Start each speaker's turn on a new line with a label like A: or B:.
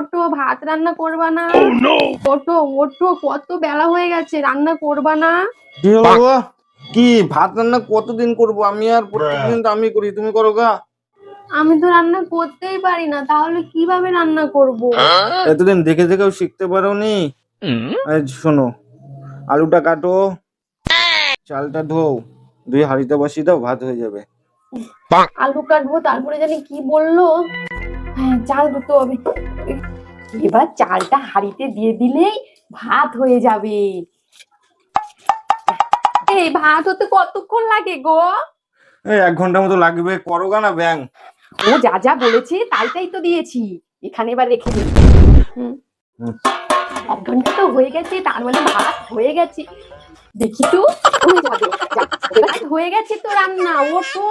A: ওঠো, ভাত রান্না করবা না? ওঠো ওঠো, কত বেলা হয়ে গেছে, রান্না করবা না?
B: কি হলো গো? কি ভাত রান্না কতদিন করবো? আমি আর প্রত্যেকদিন তো আমি করি, তুমি করো গা?
A: আমি তো রান্না করতেই পারি না, তাহলে কিভাবে রান্না করব?
B: এতদিন দেখে দেখেও শিখতে পারোনি? এই শোনো, আলুটা কাটো, চালটা ধোও, ধুয়ে হাঁড়িতে বসিয়ে দাও, ভাত হয়ে যাবে।
A: আলু কাটবো, তারপরে জানি কি বললো। হ্যাঁ, চাল ধুতে হবে। এবার চালটা হাঁড়িতে দিয়ে দিলেই ভাত হয়ে যাবে। এই ভাত হতে কতক্ষণ লাগে গো?
B: এই 1 ঘন্টা মতো লাগবে, করো গা না ব্যাং।
A: ও যা যা বলেছে তাই তো দিয়েছি, এখানে এবার রেখে দিই।
B: হুম।
A: 1 ঘন্টা তো হয়ে গেছে, তার মানে ভাত হয়ে গেছে। দেখি তো, হয়ে যাবে। যা, ভাত হয়ে গেছে তো রান্না, ওঠো।